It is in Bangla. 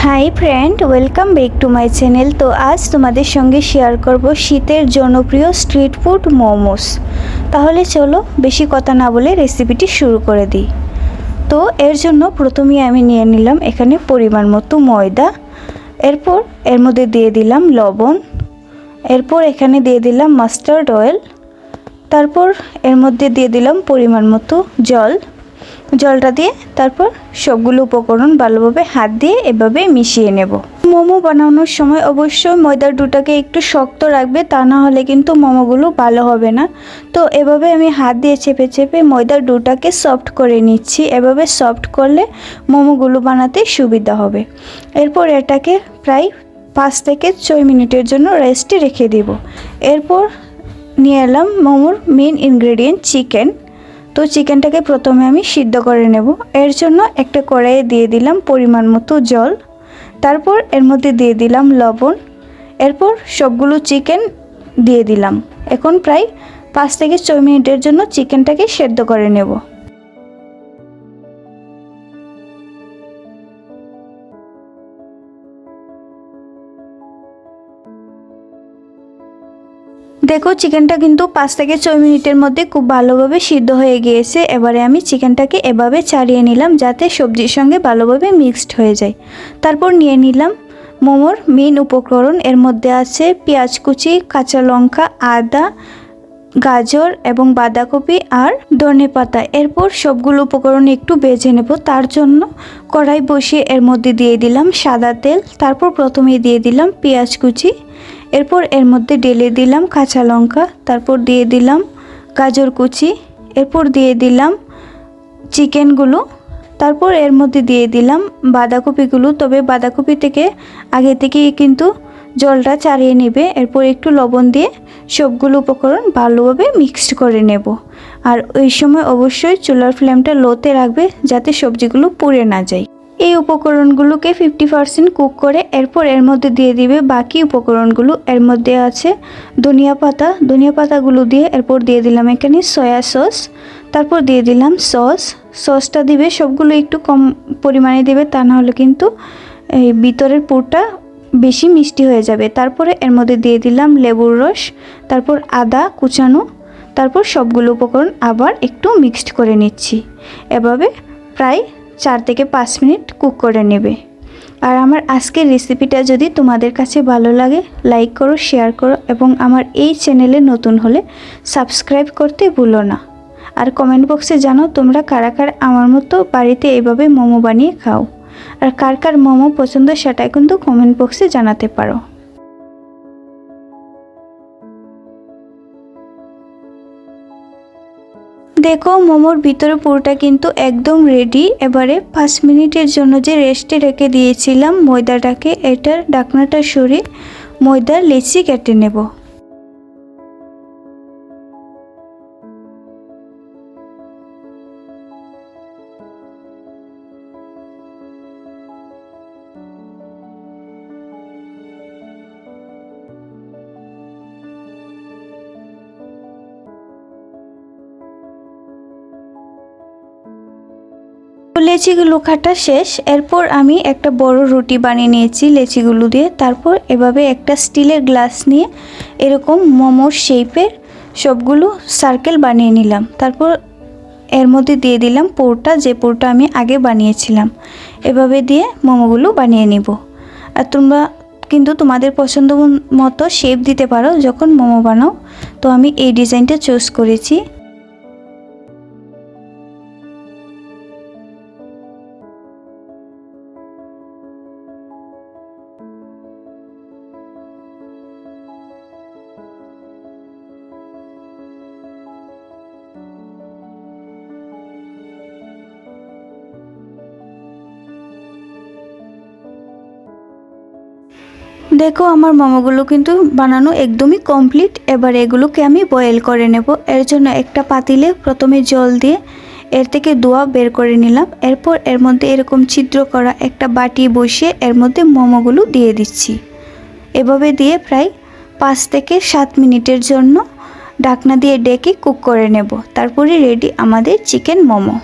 High friend welcome back to my channel. तो आज तुम्हारे संगे शेयर करब शीतेर जनप्रिय स्ट्रीट फूड मोमोस। ताहले चलो बेशी कथा ना बोले रेसिपिटी शुरू करे दी। तो एर जन्य प्रथमेই आमी निये निलाम एखाने परिमाण मतो मयदा, एरपर एर मध्य दिए दिलाम लवण, एरपर एखाने दिए दिलाम मास्टार्ड अएल, तारपर एर मध्य दिए दिलाम परिमाण मतो जल। जलटा दिए तारपर सबगुलो उपकरण भालोभाबे हाथ दिए एभाবে मिशिয়ে नेब। मोमो बानाনোর সময় অবশ্যই ময়দার ডোটাকে একটু শক্ত রাখবে, তা না হলে কিন্তু মোমোগুলো ভালো হবে না। তো এভাবে আমি হাত দিয়ে চেপে চেপে ময়দার ডোটাকে সফট করে নিচ্ছি। এভাবে সফট করলে মোমোগুলো বানাতে সুবিধা হবে। এরপর এটাকে প্রায় 5 থেকে 6 মিনিটের জন্য রেস্টে রেখে দেব। এরপর নিয়ে এলাম মোমোর মেইন ইনগ্রেডিয়েন্ট চিকেন। तो चिकेनटाके प्रथमे आमी सिद्ध करे नेब। एर जोन्नो एकटा कड़ाइये दिए दिलाम परिमाण मतो जल, तारपर एर मध्य दिए दिलाम लवण, एरपर सबगुलो चिकेन दिए दिलाम। एखन प्राय 5 থেকে 6 मिनिटेर जोन्नो चिकेनटाके सिद्ध करे नेब। देखो चिकेनटा किन्तु 5 থেকে 6 मिनिटेर मध्य खूब भालोभाबे सिद्ध हये गियेछे। एबारे आमी चिकेनटाके एभाবে ছাড়িয়ে নিলাম যাতে সবজির সঙ্গে ভালোভাবে মিক্সড হয়ে যায়। তারপর নিয়ে নিলাম মোমোর মেইন উপকরণ। এর মধ্যে আছে পেঁয়াজ কুচি, কাঁচা লঙ্কা, আদা, গাজর এবং বাঁধাকপি আর ধনেপাতা। এরপর সবগুলো উপকরণ একটু ভেজে নেব। তার জন্য কড়াই বসিয়ে এর মধ্যে দিয়ে দিলাম সাদা তেল। তারপর প্রথমে দিয়ে দিলাম পেঁয়াজ কুচি, এরপর এর মধ্যে ঢেলে দিলাম কাঁচা লঙ্কা, তারপর দিয়ে দিলাম গাজর কুচি, এরপর দিয়ে দিলাম চিকেনগুলো, তারপর এর মধ্যে দিয়ে দিলাম বাঁধাকপিগুলো। তবে বাঁধাকপি থেকে আগে থেকেই কিন্তু জলটা ছাড়িয়ে নেবে। এরপর একটু লবণ দিয়ে সবগুলো উপকরণ ভালোভাবে মিক্সড করে নেব। আর ওই সময় অবশ্যই চুলার ফ্লেমটা লোতে রাখবে যাতে সবজিগুলো পুড়ে না যায়। এই উপকরণগুলোকে 50% কুক করে এরপর এর মধ্যে দিয়ে দিবে বাকি উপকরণগুলো। এর মধ্যে আছে ধনিয়া পাতা, ধনিয়া পাতাগুলো দিয়ে এরপর দিয়ে দিলাম এখানে সয়া সস, তারপর দিয়ে দিলাম সসটা দিবে সবগুলো একটু কম পরিমাণে দিবে, তা না হলে কিন্তু এই ভিতরের পুরটা বেশি মিষ্টি হয়ে যাবে। তারপরে এর মধ্যে দিয়ে দিলাম লেবুর রস, তারপর আদা কুচানো, তারপর সবগুলো উপকরণ আবার একটু মিক্সড করে নিচ্ছি। এভাবে প্রায় 4 থেকে 5 মিনিট কুক করে নেবে। আর আমার আজকের রেসিপিটা যদি তোমাদের কাছে ভালো লাগে লাইক করো, শেয়ার করো এবং আমার এই চ্যানেলে নতুন হলে সাবস্ক্রাইব করতে ভুলো না। আর কমেন্ট বক্সে জানাও তোমরা কারা কারা আমার মতো বাড়িতে এইভাবে মোমো বানিয়ে খাও। আর কার কার মোমো পছন্দ সেটা কিন্তু কমেন্ট বক্সে জানাতে পারো। देखो मोमोर भितरे पुरोटा किन्तु एकदम रेडी। एबारे 5 मिनिटेर जोन्नो जे रेस्टे रेखे दिएछिलाम मयदाटाके एटार ढाकनाटा सरिये मयदार लेचि केटे नेब। লেচিগুলো কাটা শেষ। এরপর আমি একটা বড় রুটি বানিয়ে নিয়েছি লেচিগুলো দিয়ে। তারপর এভাবে একটা স্টিলের গ্লাস নিয়ে এরকম মোমোর শেপের সবগুলো সার্কেল বানিয়ে নিলাম। তারপর এর মধ্যে দিয়ে দিলাম পুরটা, যে পুরটা আমি আগে বানিয়েছিলাম। এভাবে দিয়ে মোমোগুলো বানিয়ে নিব। আর তোমরা কিন্তু তোমাদের পছন্দ মতো শেপ দিতে পারো যখন মোমো বানাও। তো আমি এই ডিজাইনটা চুজ করেছি। देखो आमार मोमोगुलो किन्तु बानानो एकदमই कमप्लीट। एबार एगुलोके आमी बয়েল करे नेब। एर जोन्नो एकटा पातिले प्रथमे जल दिए एर थेके धोया बेर करे निलाम। एरपर एर मধ্যে एरकम छिद्र करा एकटा बाटी बसिए एर मধ্যে मोमोगुलो दिए दिচ্ছি। एभाবে দিয়ে প্রায় 5 থেকে 7 মিনিটের জন্য ঢাকনা দিয়ে ঢেকে কুক করে নেব। তারপরে রেডি আমাদের চিকেন মোমো।